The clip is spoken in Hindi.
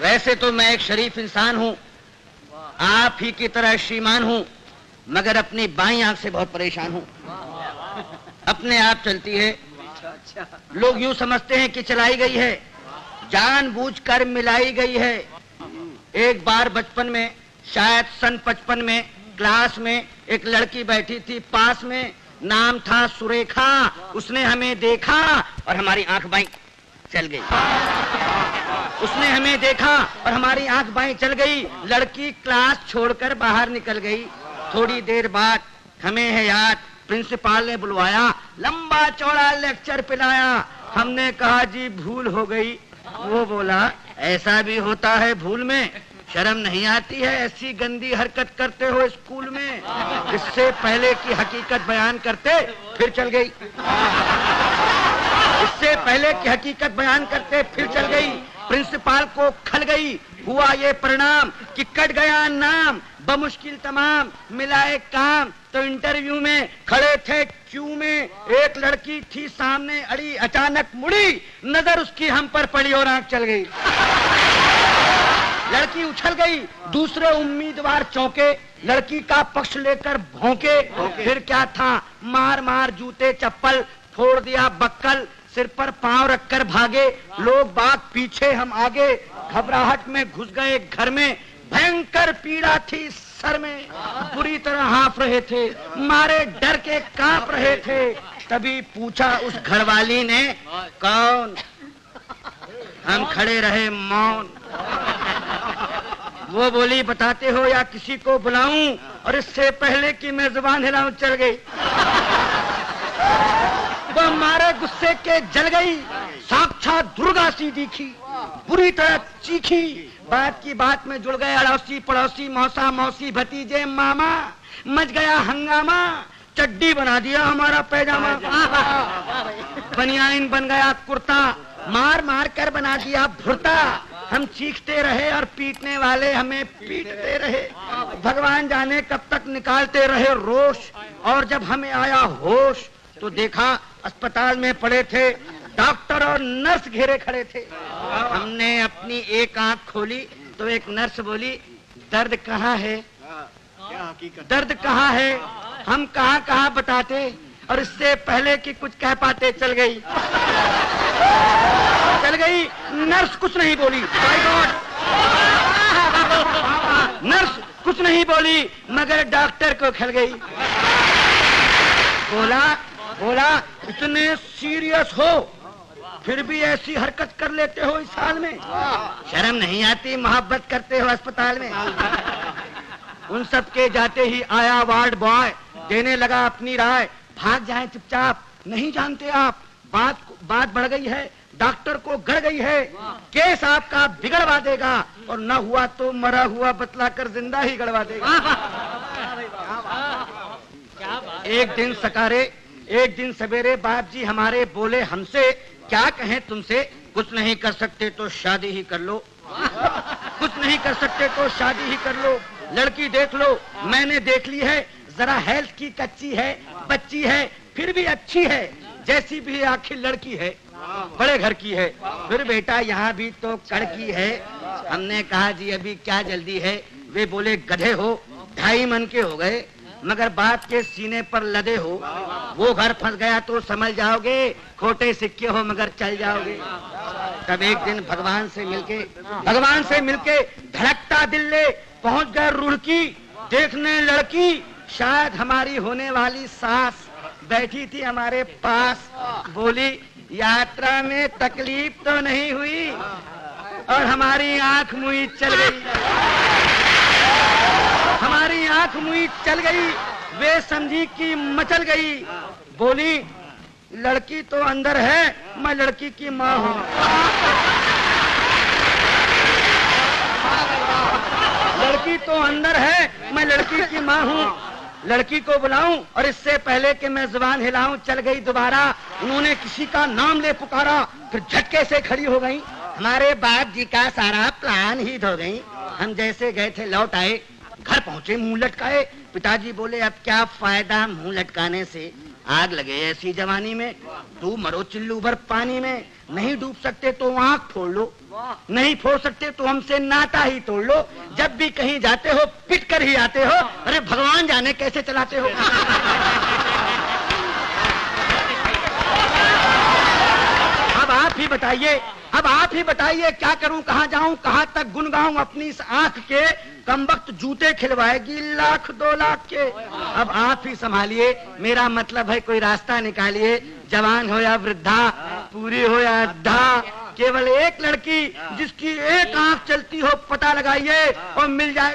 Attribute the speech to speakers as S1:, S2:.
S1: वैसे तो मैं एक शरीफ इंसान हूँ, आप ही की तरह श्रीमान हूँ, मगर अपनी बाईं आंख से बहुत परेशान हूँ। अपने आप चलती है, लोग यूं समझते हैं कि चलाई गई है, जानबूझकर मिलाई गई है। एक बार बचपन में, शायद सन 55 में, क्लास में एक लड़की बैठी थी पास में, नाम था सुरेखा। उसने हमें देखा और हमारी आंख बाईं चल गई। उसने हमें देखा और हमारी आंख बाईं चल गई। लड़की क्लास छोड़कर बाहर निकल गई। थोड़ी देर बाद हमें है याद, प्रिंसिपल ने बुलवाया, लंबा चौड़ा लेक्चर पिलाया। हमने कहा जी भूल हो गई। वो बोला ऐसा भी होता है भूल में, शर्म नहीं आती है ऐसी गंदी हरकत करते हो स्कूल में। इससे पहले की हकीकत बयान करते फिर चल गई। इससे पहले की हकीकत बयान करते फिर चल गई। प्रिंसिपल को खल गई। हुआ ये परिणाम कि कट गया नाम, बमुश्किल तमाम मिलाए काम। तो इंटरव्यू में खड़े थे क्यू में, एक लड़की थी सामने अड़ी, अचानक मुड़ी, नजर उसकी हम पर पड़ी और आंख चल गई। लड़की उछल गई, दूसरे उम्मीदवार चौंके, लड़की का पक्ष लेकर भौंके। फिर क्या था, मार मार जूते चप्पल, फोड़ दिया बक्कल, सिर पर पांव रखकर भागे। लोग बाग पीछे हम आगे, घबराहट में घुस गए घर में। भयंकर पीड़ा थी सर में, बुरी तरह हाँफ रहे थे, मारे डर के कांप रहे थे। तभी पूछा उस घरवाली ने, कौन? हम खड़े रहे मौन। वो बोली बताते हो या किसी को बुलाऊं? और इससे पहले कि मैं जुबान हिलाऊं चल गई। वो हमारे गुस्से के जल गई, साक्षात दुर्गा सी दिखी, बुरी तरह चीखी। बात की बात में जुड़ गए अड़ोसी पड़ोसी, मौसा मौसी भतीजे मामा। मच गया हंगामा, चड्डी बना दिया हमारा पैजामा, बनियाइन बन गया कुर्ता, मार मार कर बना दिया भुर्ता। हम चीखते रहे और पीटने वाले हमें पीटते रहे। भगवान जाने कब तक निकालते रहे रोष। और जब हमें आया होश तो देखा अस्पताल में पड़े थे डॉक्टर और नर्स घेरे खड़े थे। हमने अपनी एक आंख खोली तो एक नर्स बोली, दर्द कहाँ है? दर्द कहाँ है? हम कहाँ कहाँ बताते, और इससे पहले कि कुछ कह पाते चल गई। चल गई। नर्स कुछ नहीं बोली। माय गॉड, नर्स कुछ नहीं बोली, मगर डॉक्टर को खल गई। बोला इतने सीरियस हो फिर भी ऐसी हरकत कर लेते हो इस हाल में, शर्म नहीं आती? मोहब्बत करते हो अस्पताल में। उन सब के जाते ही आया वार्ड बॉय, देने लगा अपनी राय, भाग जाएं चुपचाप, नहीं जानते आप बात बढ़ गई है, डॉक्टर को गड़ गई है, केस आपका बिगड़वा देगा, और न हुआ तो मरा हुआ बतलाकर जिंदा ही गड़वा देगा। एक दिन सकारे एक दिन सवेरे बाप जी हमारे बोले हमसे, क्या कहें तुमसे, कुछ नहीं कर सकते तो शादी ही कर लो, कुछ नहीं कर सकते तो शादी ही कर लो। लड़की देख लो, मैंने देख ली है, जरा हेल्थ की कच्ची है, बच्ची है, फिर भी अच्छी है, जैसी भी आखिर लड़की है, बड़े घर की है, फिर बेटा यहाँ भी तो कड़की है। हमने कहा जी अभी क्या जल्दी है? वे बोले गधे हो, 2.5 मन के हो गए, मगर बाप के सीने पर लदे हो। वो घर फंस गया तो समझ जाओगे, खोटे सिक्के हो मगर चल जाओगे। तब एक दिन भगवान से मिलके धड़कता दिल ले पहुंच गए रुड़की, देखने लड़की, शायद हमारी होने वाली सास बैठी थी हमारे पास। बोली यात्रा में तकलीफ तो नहीं हुई? और हमारी आंख मुई चल गई, हमारी आंख मुई चल गई। वे समझी कि मचल गई। बोली लड़की तो अंदर है, मैं लड़की की माँ हूँ। लड़की तो अंदर है, मैं लड़की की माँ हूँ। लड़की को बुलाऊं और इससे पहले कि मैं जुबान हिलाऊं चल गई दोबारा। उन्होंने किसी का नाम ले पुकारा, फिर झटके से खड़ी हो गई। हमारे बाप जी का सारा प्लान ही धो गई। हम जैसे गए थे लौट आए, घर पहुंचे मुंह लटकाए। पिताजी बोले अब क्या फायदा मुंह लटकाने से, आग लगे ऐसी जवानी में, डूब मरो चिल्लू भर पानी में, नहीं डूब सकते तो आंख फोड़ लो। नहीं फोड़ सकते तो हमसे नाता ही तोड़ लो। जब भी कहीं जाते हो पिट कर ही आते हो। अरे भगवान जाने कैसे चलाते हो। अब आप ही बताइए, अब आप ही बताइए क्या करूं, कहां जाऊं, कहां तक गुन गाऊं अपनी इस आंख के। कम वक्त जूते खिलवाएगी 1,00,000 2 लाख के। अब आप ही संभालिए, मेरा मतलब है कोई रास्ता निकालिए। जवान हो या वृद्धा, पूरी हो या अद्धा, केवल एक लड़की जिसकी एक आंख चलती हो पता लगाइए और मिल जाए।